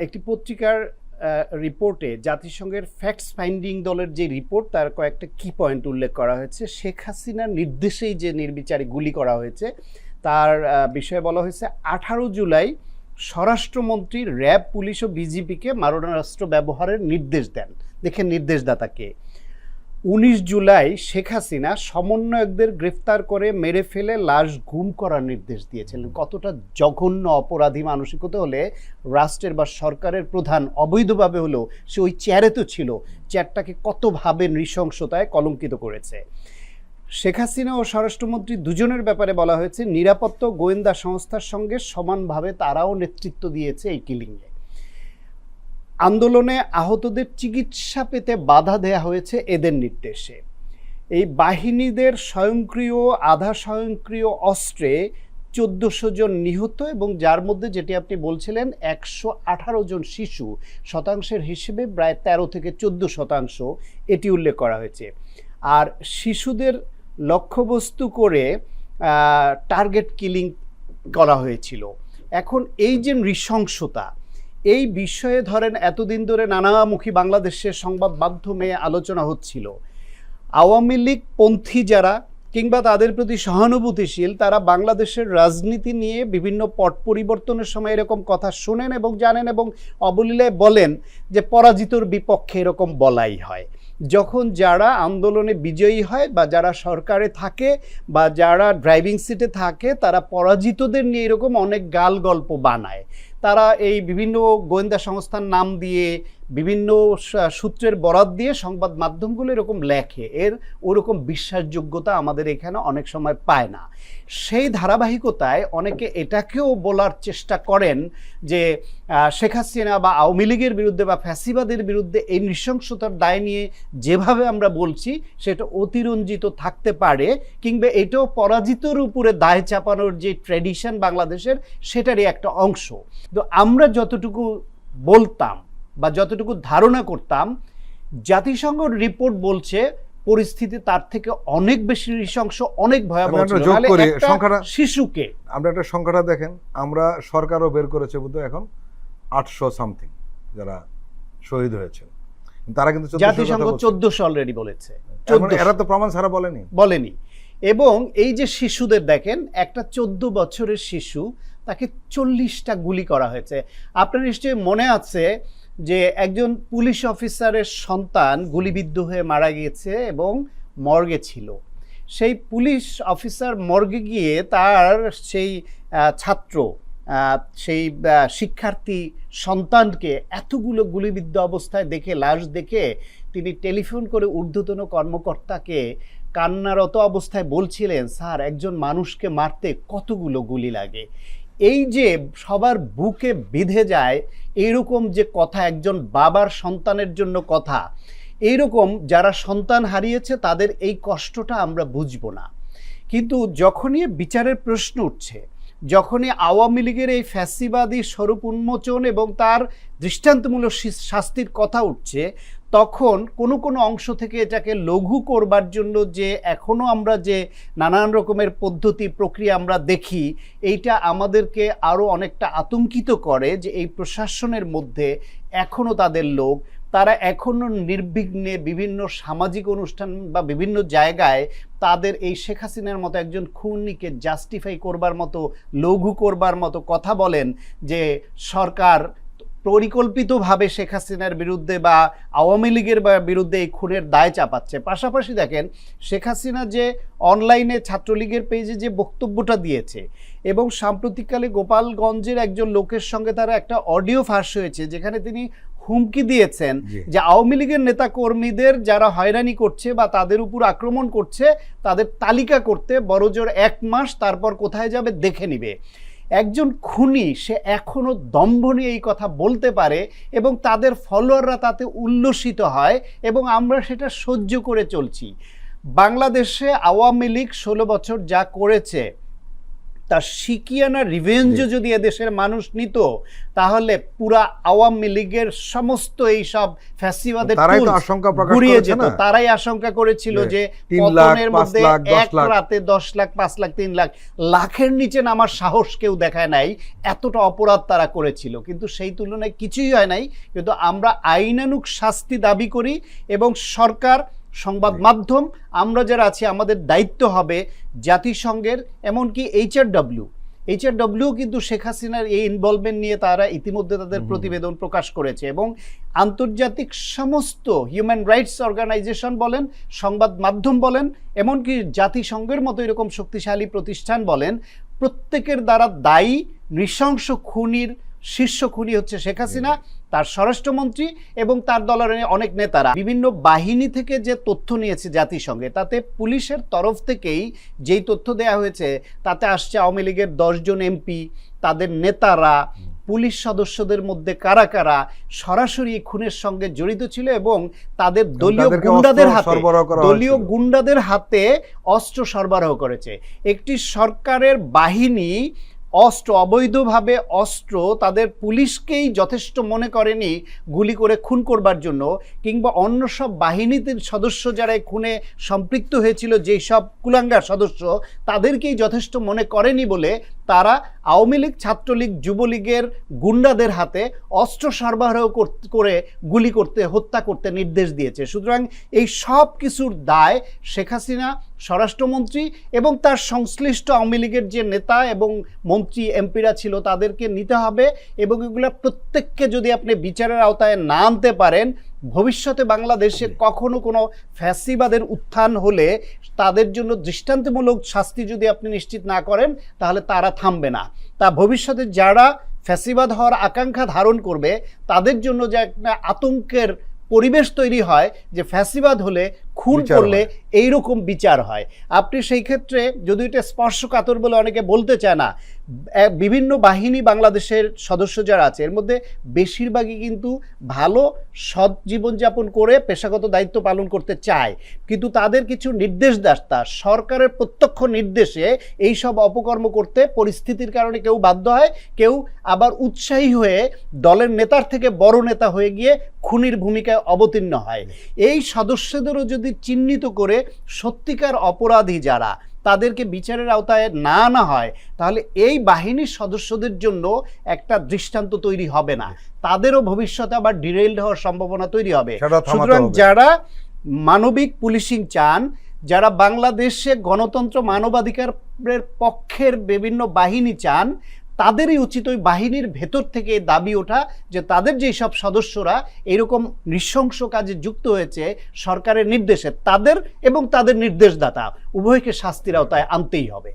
একটি পত্রিকার রিপোর্টে জাতিসংঘের ফ্যাক্টস ফাইন্ডিং দলের যে রিপোর্ট তার কয়েকটা কি পয়েন্ট উল্লেখ করা হয়েছে। শেখ হাসিনার নির্দেশেই যে নির্বিচারে গুলি করা হয়েছে তার বিষয়ে বলা হয়েছে 18 জুলাই স্বরাষ্ট্রমন্ত্রী র্যাব, পুলিশ ও বিজিবিকে মারণাস্ত্র ব্যবহারের নির্দেশ দেন। দেখেন নির্দেশদাতাকে। 19 জুলাই শেখ হাসিনা সমন্বয়কদের গ্রেফতার করে মেরে ফেলে লাশ গুম করার নির্দেশ দিয়েছিলেন। কতটা জঘন্য অপরাধী মানসিকতা হলে রাষ্ট্রের বা সরকারের প্রধান অবৈধভাবে হলেও সে ওই চেয়ারে তো ছিল, চেয়ারটাকে কতভাবে নৃশংসতায় কলঙ্কিত করেছে। শেখ হাসিনা ও স্বরাষ্ট্রমন্ত্রী দুজনের ব্যাপারে বলা হয়েছে নিরাপত্তা গোয়েন্দা সংস্থার সঙ্গে সমানভাবে তারাও নেতৃত্ব দিয়েছে এই কিলিংয়ে। আন্দোলনে আহতদের চিকিৎসা পেতে বাধা দেয়া হয়েছে এদের নির্দেশে। এই বাহিনীদের স্বয়ংক্রিয় আধা স্বয়ংক্রিয় অস্ত্রে 1400 জন নিহত এবং যার মধ্যে যেটি আপনি বলছিলেন 118 জন শিশু, শতাংশের হিসেবে প্রায় 13 থেকে 14% এটি উল্লেখ করা হয়েছে। আর শিশুদের লক্ষ্যবস্তু করে টার্গেট কিলিং করা হয়েছিল। এখন এই যে নৃশংসতা, এই বিষয়ে ধরেন এতদিন ধরে নানামুখী বাংলাদেশের সংবাদ মাধ্যমে আলোচনা হচ্ছিল। আওয়ামী লীগ পন্থী যারা কিংবা তাদের প্রতি সহানুভূতিশীল তারা বাংলাদেশের রাজনীতি নিয়ে বিভিন্ন পট পরিবর্তনের সময় এরকম কথা শোনেন এবং জানেন এবং অবলীলায় বলেন যে পরাজিতর বিপক্ষে এরকম বলাই হয়। যখন যারা আন্দোলনে বিজয়ী হয় বা যারা সরকারে থাকে বা যারা ড্রাইভিং সিটে থাকে তারা পরাজিতদের নিয়ে এরকম অনেক গাল গল্প বানায়। তারা এই বিভিন্ন গোয়েন্দা সংস্থার নাম দিয়ে বিভিন্ন সূত্রের বরাত দিয়ে সংবাদ মাধ্যমগুলো এরকম লেখে। ওরকম বিশ্বাসযোগ্যতা আমাদের এখানে অনেক সময় পায় না। সেই ধারাবাহিকতায় অনেকে এটাকেও বলার চেষ্টা করেন যে শেখ হাসিনা বা আওয়ামী লীগের বিরুদ্ধে বা ফ্যাসিবাদের বিরুদ্ধে এই নৃশংসতার দায় নিয়ে যেভাবে আমরা বলছি সেটা অতিরঞ্জিত থাকতে পারে, কিংবা এটাও পরাজিতর উপরে দায় চাপানোর যে ট্র্যাডিশন বাংলাদেশের সেটারই একটা অংশ। তো আমরা যতটুকু বলতাম বা যতটুকু ধারণা করতাম, জাতিসংঘ রিপোর্ট বলছে পরিস্থিতি তার থেকে অনেক বেশি নৃশংস, অনেক ভয়াবহ। শিশুকে আমরা একটা সংখ্যাটা দেখেন, আমরা সরকারও বের করেছে বোধহয় এখন 800 সামথিং যারা শহীদ হয়েছেন, তারা কিন্তু জাতিসংঘ 1400 অলরেডি বলেছে। এরা তো প্রমাণ ছাড়া বলেনি। এবং এই যে শিশুদের দেখেন, একটা 14 বছরের শিশু, তাকে 40টা গুলি করা হয়েছে। আপনার নিশ্চয়ই মনে আছে যে একজন পুলিশ অফিসারের সন্তান গুলিবিদ্ধ হয়ে মারা গিয়েছে এবং মর্গে ছিল। সেই পুলিশ অফিসার মর্গে গিয়ে তার সেই ছাত্র, সেই শিক্ষার্থী সন্তানকে এতগুলো গুলিবিদ্ধ অবস্থায় দেখে, লাশ দেখে তিনি টেলিফোন করে ঊর্ধ্বতন কর্মকর্তাকে কান্নারত অবস্থায় বলছিলেন, স্যার একজন মানুষকে মারতে কতগুলো গুলি লাগে। এই যে সবার বুকে বিঁধে যায় এইরকম যে কথা, একজন বাবার সন্তানের জন্য কথা, এইরকম যারা সন্তান হারিয়েছে তাদের এই কষ্টটা আমরা বুঝবো না। কিন্তু যখনই বিচারের প্রশ্ন উঠছে, যখনই আওয়ামী লীগের এই ফ্যাসিবাদী স্বরূপ উন্মোচন এবং তার দৃষ্টান্তমূলক শাস্তির কথা উঠছে, তখন কোনো অংশ থেকে এটাকে লঘু করবার জন্য যে এখনও আমরা যে নানান রকমের পদ্ধতি প্রক্রিয়া আমরা দেখি, এইটা আমাদেরকে আরও অনেকটা আতঙ্কিত করে যে এই প্রশাসনের মধ্যে এখনও তাদের লোক, তারা এখনও নির্বিঘ্নে বিভিন্ন সামাজিক অনুষ্ঠান বা বিভিন্ন জায়গায় তাদের এই শেখ হাসিনার মতো একজন খুনিকে জাস্টিফাই করবার মতো, লঘু করবার মতো কথা বলেন যে সরকার পরিকল্পিতভাবে শেখ হাসিনার বিরুদ্ধে বা আওয়ামী লীগের বিরুদ্ধে এই খুনের দায় চাপাচ্ছে। পাশাপাশি দেখেন শেখ হাসিনা যে অনলাইনে ছাত্রলীগের পেজে যে বক্তব্যটা দিয়েছে এবং সাম্প্রতিককালে গোপালগঞ্জের একজন লোকের সঙ্গে তারা একটা অডিও ফাঁস হয়েছে যেখানে তিনি হুমকি দিয়েছেন যে আওয়ামী লীগের নেতা কর্মীদের যারা হয়রানি করছে বা তাদের উপর আক্রমণ করছে তাদের তালিকা করতে বড়জোর 1 মাস, তারপর কোথায় যাবে দেখে নিবে। একজন খুনি সে এখনো দম্ভ নিয়ে এই কথা বলতে পারে এবং তাদের ফলোয়াররা তাতে উল্লসিত হয় এবং আমরা সেটা সহ্য করে চলছি। বাংলাদেশে আওয়ামী লীগ 16 বছর যা করেছে তার শিকিয়ানা রিভেঞ্জ যদি এদেশের মানুষ নিত, তাহলে পুরা আওয়ামী লীগের সমস্ত এই সব ফ্যাসিবাদের তারাই তো আশঙ্কা প্রকাশ ঘুরিয়ে করেছে যেত। না? তারাই আশঙ্কা করেছিল যে 3 লাখ, পতনের 5 মধ্যে লাখ, 10 এক লাখ। রাতে 10 লাখ, 5 লাখ, 3 লাখ, লাখের নিচে নামার সাহস কেউ দেখায় নাই, এতটা অপরাধ তারা করেছিল। কিন্তু সেই তুলনায় কিছুই হয় নাই। কিন্তু আমরা আইনানুগ শাস্তি দাবি করি, এবং সরকার, সংবাদ মাধ্যম, আমরা যারা আছি, আমাদের দায়িত্ব হবে জাতিসংঘের, এমনকি এইচআরডব্লিউ কিন্তু শেখ হাসিনার এই ইনভলভমেন্ট নিয়ে তারা ইতিমধ্যে তাদের প্রতিবেদন প্রকাশ করেছে, এবং আন্তর্জাতিক সমস্ত হিউম্যান রাইটস অর্গানাইজেশন বলেন, সংবাদ মাধ্যম বলেন, এমনকি জাতিসংঘের মতো এরকম শক্তিশালী প্রতিষ্ঠান বলেন, প্রত্যেকের দ্বারা দায়ী নৃশংস খুনির শীর্ষ খুনি হচ্ছে শেখ হাসিনা, তার স্বরাষ্ট্রমন্ত্রী এবং তার দলের অনেক নেতারা। বিভিন্ন বাহিনী থেকে যে তথ্য নিয়েছে জাতিসংঘে, তাতে পুলিশের তরফ থেকেই যেই তথ্য দেয়া হয়েছে, তাতে আসছে আওয়ামী লীগের 10 জন এমপি, তাদের নেতারা, পুলিশ সদস্যদের মধ্যে কারা কারা সরাসরি খুনের সঙ্গে জড়িত ছিল, এবং তাদের দলীয় গুন্ডাদের হাতে অস্ত্র সরবরাহ করেছে। একটি সরকারের বাহিনী অবৈধভাবে অস্ত্র তাদের পুলিশকেই যথেষ্ট মনে করেনি গুলি করে খুন করবার জন্য, কিংবা অন্য সব বাহিনীতে সদস্য যারা খুনে সম্পৃক্ত হয়েছিল, যেই সব কুলাঙ্গার সদস্য, তাদেরকেই যথেষ্ট মনে করেনি বলে তারা আওয়ামী লীগ, ছাত্রলীগ, যুবলীগের গুন্ডাদের হাতে অস্ত্র সরবরাহ করে গুলি করতে, হত্যা করতে নির্দেশ দিয়েছে। সুতরাং এই সব কিছুর দায় শেখ হাসিনা, স্বরাষ্ট্রমন্ত্রী এবং তার সংশ্লিষ্ট আওয়ামী লীগের যে নেতা এবং মন্ত্রী এমপিরা ছিল তাদেরকে নিতে হবে, এবং এগুলো প্রত্যেককে যদি আপনি বিচারের আওতায় না আনতে পারেন, ভবিষ্যতে বাংলাদেশে কখনো কোনো ফ্যাসিবাদের উত্থান হলে তাদের জন্য দৃষ্টান্তমূলক শাস্তি যদি আপনি নিশ্চিত না করেন, তাহলে তারা থামবে না। তা ভবিষ্যতে যারা ফ্যাসিবাদ হওয়ার আকাঙ্ক্ষা ধারণ করবে, তাদের জন্য যে একটা আতঙ্কের পরিবেশ তৈরি হয়, যে ফ্যাসিবাদ হলে, খুন করলে এইরকম বিচার হয়। আপনি সেই ক্ষেত্রে, যদি এটা স্পর্শকাতর বলে অনেকে বলতে চায় না, বিভিন্ন বাহিনী বাংলাদেশের সদস্য যারা আছে, এর মধ্যে বেশিরভাগই কিন্তু ভালো সৎ জীবনযাপন করে পেশাগত দায়িত্ব পালন করতে চায়, কিন্তু তাদের কিছু নির্দেশদাতা সরকারের প্রত্যক্ষ নির্দেশে এই সব অপকর্ম করতে পরিস্থিতির কারণে কেউ বাধ্য হয়, কেউ আবার উৎসাহী হয়ে দলের নেতার থেকে বড় নেতা হয়ে গিয়ে খুনির ভূমিকায় অবতীর্ণ হয়। এই সদস্যদেরও যদি চিহ্নিত করে সত্যিকার অপরাধী যারা, তাদেরকে বিচারের আওতায় না আনা হয়, তাহলে এই বাহিনীর সদস্যদের জন্য একটা দৃষ্টান্ত তৈরি হবে না, তাদেরও ভবিষ্যতে আবার ডিরেইলড হওয়ার সম্ভাবনা তৈরি হবে। সুতরাং যারা মানবিক পুলিশিং চান, যারা বাংলাদেশে গণতন্ত্র, মানবাধিকারের পক্ষের বিভিন্ন বাহিনী চান, তাদেরই উচিত ওই বাহিনীর ভেতর থেকে দাবি ওঠা যে তাদের যেই সব সদস্যরা এরকম নৃশংস কাজে যুক্ত হয়েছে সরকারের নির্দেশে, তাদের এবং তাদের নির্দেশদাতা উভয়কে শাস্তির আওতায় আনতেই হবে।